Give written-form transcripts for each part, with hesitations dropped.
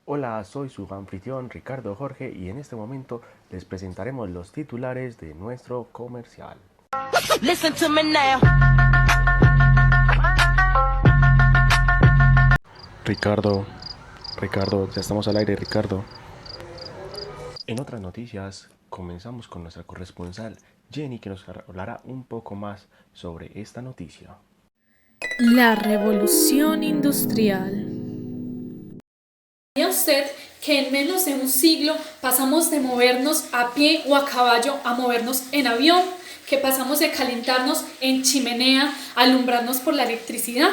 Hola, soy su anfitrión Ricardo Jorge y en este momento les presentaremos los titulares de nuestro comercial. Listen to me now. Ricardo, ya estamos al aire, Ricardo. En otras noticias, comenzamos con nuestra corresponsal Jenny, que nos hablará un poco más sobre esta noticia. La revolución industrial. ¿Sabía usted que en menos de un siglo pasamos de movernos a pie o a caballo a movernos en avión? Que pasamos de calentarnos en chimenea a alumbrarnos por la electricidad.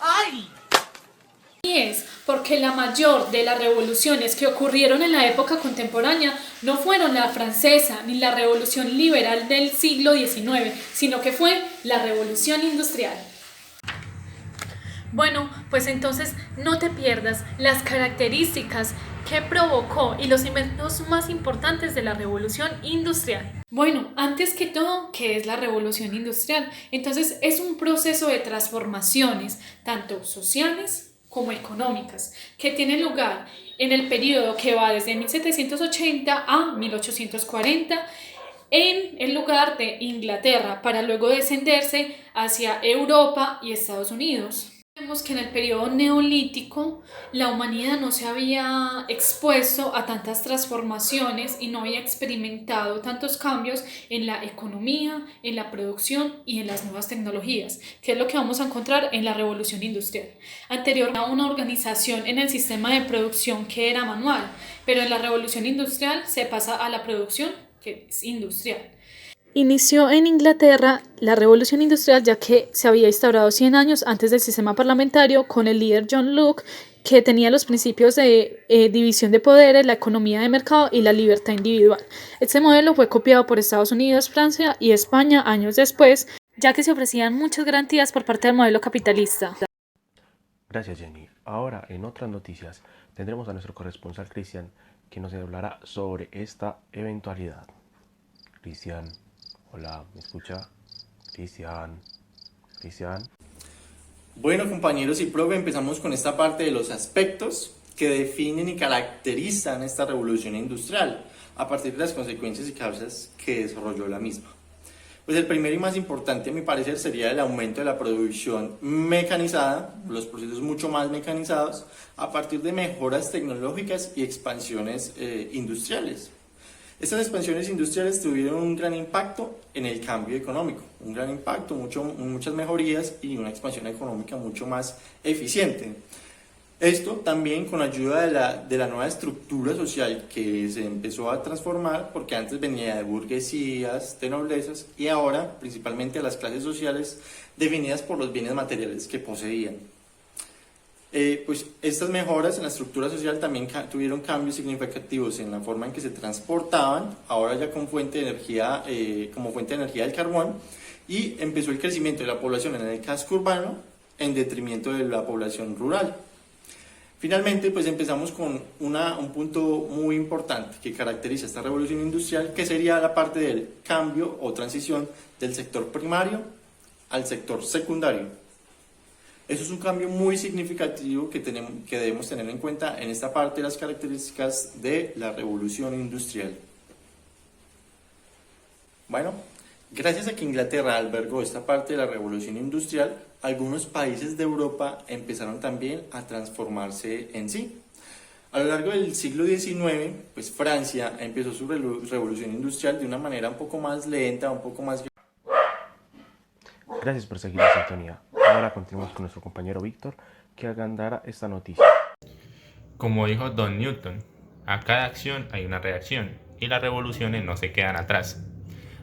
¡Ay! Y es porque la mayor de las revoluciones que ocurrieron en la época contemporánea no fueron la francesa ni la revolución liberal del siglo XIX, sino que fue la revolución industrial. Bueno, pues entonces no te pierdas las características que provocó y los inventos más importantes de la revolución industrial. Bueno, antes que todo, ¿qué es la revolución industrial? Entonces es un proceso de transformaciones, tanto sociales como económicas, que tiene lugar en el periodo que va desde 1780 a 1840 en el lugar de Inglaterra, para luego descenderse hacia Europa y Estados Unidos. Vemos que en el periodo neolítico la humanidad no se había expuesto a tantas transformaciones y no había experimentado tantos cambios en la economía, en la producción y en las nuevas tecnologías, que es lo que vamos a encontrar en la revolución industrial. Anterior a una organización en el sistema de producción que era manual, pero en la revolución industrial se pasa a la producción que es industrial. Inició en Inglaterra la revolución industrial, ya que se había instaurado 100 años antes del sistema parlamentario con el líder John Locke, que tenía los principios de división de poderes, la economía de mercado y la libertad individual. Este modelo fue copiado por Estados Unidos, Francia y España años después, ya que se ofrecían muchas garantías por parte del modelo capitalista. Gracias, Jenny. Ahora, en otras noticias, tendremos a nuestro corresponsal Cristian, que nos hablará sobre esta eventualidad. Cristian, hola, ¿me escucha? Cristian. Bueno, compañeros y profe, empezamos con esta parte de los aspectos que definen y caracterizan esta revolución industrial a partir de las consecuencias y causas que desarrolló la misma. Pues el primero y más importante, a mi parecer, sería el aumento de la producción mecanizada, los procesos mucho más mecanizados, a partir de mejoras tecnológicas y expansiones industriales. Estas expansiones industriales tuvieron un gran impacto en el cambio económico, un gran impacto, muchas mejorías y una expansión económica mucho más eficiente. Esto también con ayuda de la nueva estructura social que se empezó a transformar, porque antes venía de burguesías, de noblezas, y ahora principalmente a las clases sociales definidas por los bienes materiales que poseían. Pues estas mejoras en la estructura social también tuvieron cambios significativos en la forma en que se transportaban, ahora ya con fuente de energía, como fuente de energía del carbón, y empezó el crecimiento de la población en el casco urbano en detrimento de la población rural. Finalmente, pues empezamos con un punto muy importante que caracteriza esta revolución industrial, que sería la parte del cambio o transición del sector primario al sector secundario. Eso es un cambio muy significativo que debemos tener en cuenta en esta parte de las características de la revolución industrial. Bueno, gracias a que Inglaterra albergó esta parte de la revolución industrial, algunos países de Europa empezaron también a transformarse en sí. A lo largo del siglo XIX, pues Francia empezó su revolución industrial de una manera un poco más lenta, un poco más... Gracias por seguir la sintonía. Ahora continuamos con nuestro compañero Víctor, que agandará esta noticia. Como dijo Don Newton, a cada acción hay una reacción y las revoluciones no se quedan atrás.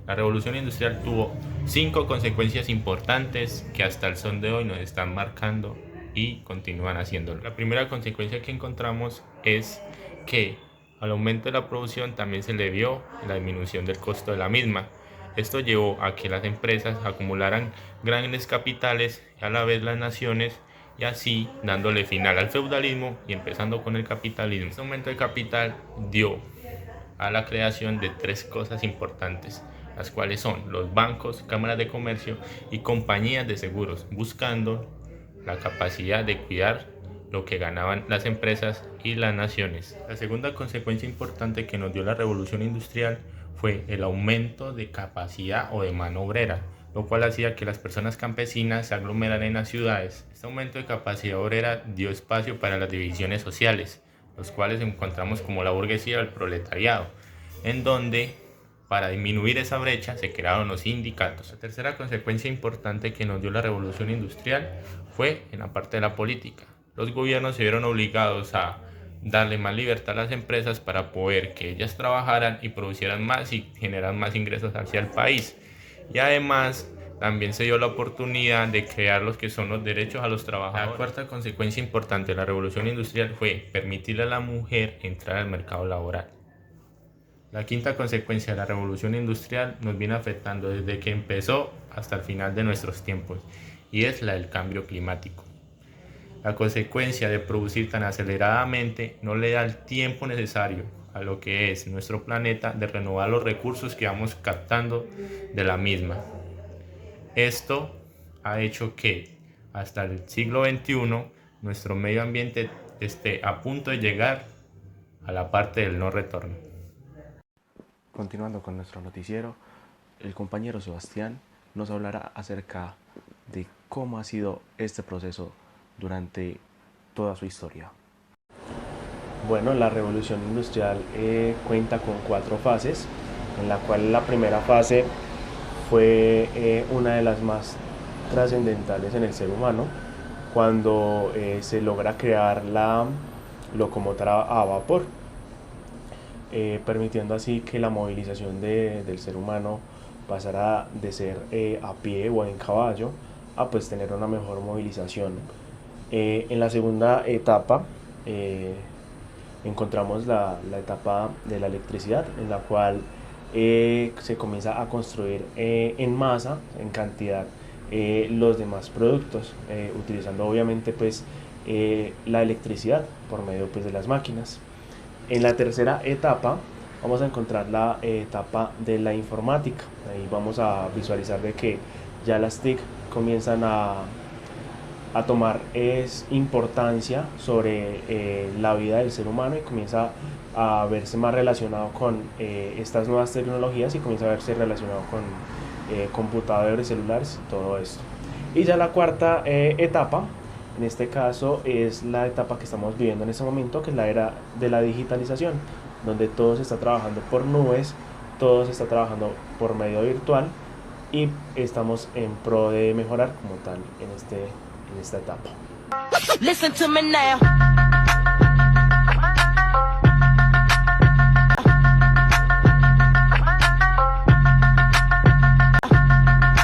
La revolución industrial tuvo 5 consecuencias importantes que hasta el son de hoy nos están marcando y continúan haciéndolo. La primera consecuencia que encontramos es que al aumento de la producción también se le vio la disminución del costo de la misma. Esto llevó a que las empresas acumularan grandes capitales y a la vez las naciones, y así dándole final al feudalismo y empezando con el capitalismo. Este aumento de capital dio a la creación de 3 cosas importantes: las cuales son los bancos, cámaras de comercio y compañías de seguros, buscando la capacidad de cuidar lo que ganaban las empresas y las naciones. La segunda consecuencia importante que nos dio la revolución industrial fue el aumento de capacidad o de mano obrera, lo cual hacía que las personas campesinas se aglomeraran en las ciudades. Este aumento de capacidad obrera dio espacio para las divisiones sociales, los cuales encontramos como la burguesía o el proletariado, en donde para disminuir esa brecha se crearon los sindicatos. La tercera consecuencia importante que nos dio la revolución industrial fue en la parte de la política. Los gobiernos se vieron obligados a darle más libertad a las empresas para poder que ellas trabajaran y producieran más y generaran más ingresos hacia el país. Y además también se dio la oportunidad de crear los que son los derechos a los trabajadores. La cuarta consecuencia importante de la revolución industrial fue permitirle a la mujer entrar al mercado laboral. La quinta consecuencia de la revolución industrial nos viene afectando desde que empezó hasta el final de nuestros tiempos, y es la del cambio climático. La consecuencia de producir tan aceleradamente no le da el tiempo necesario a lo que es nuestro planeta de renovar los recursos que vamos captando de la misma. Esto ha hecho que hasta el siglo XXI nuestro medio ambiente esté a punto de llegar a la parte del no retorno. Continuando con nuestro noticiero, el compañero Sebastián nos hablará acerca de cómo ha sido este proceso durante toda su historia. Bueno, la revolución industrial cuenta con 4 fases, en la cual la primera fase fue una de las más trascendentales en el ser humano, cuando se logra crear la locomotora a vapor, permitiendo así que la movilización del ser humano pasara de ser a pie o en caballo a pues tener una mejor movilización. En la segunda etapa encontramos la etapa de la electricidad, en la cual se comienza a construir en masa, en cantidad, los demás productos, utilizando obviamente pues la electricidad por medio pues de las máquinas. En la tercera etapa vamos a encontrar la etapa de la informática. Ahí vamos a visualizar de que ya las TIC comienzan a tomar importancia sobre la vida del ser humano, y comienza a verse más relacionado con estas nuevas tecnologías, y comienza a verse relacionado con computadores, celulares y todo esto. Y ya la cuarta etapa, en este caso, es la etapa que estamos viviendo en este momento, que es la era de la digitalización, donde todo se está trabajando por nubes, todo se está trabajando por medio virtual, y estamos en pro de mejorar como tal en esta etapa. Listen to me now.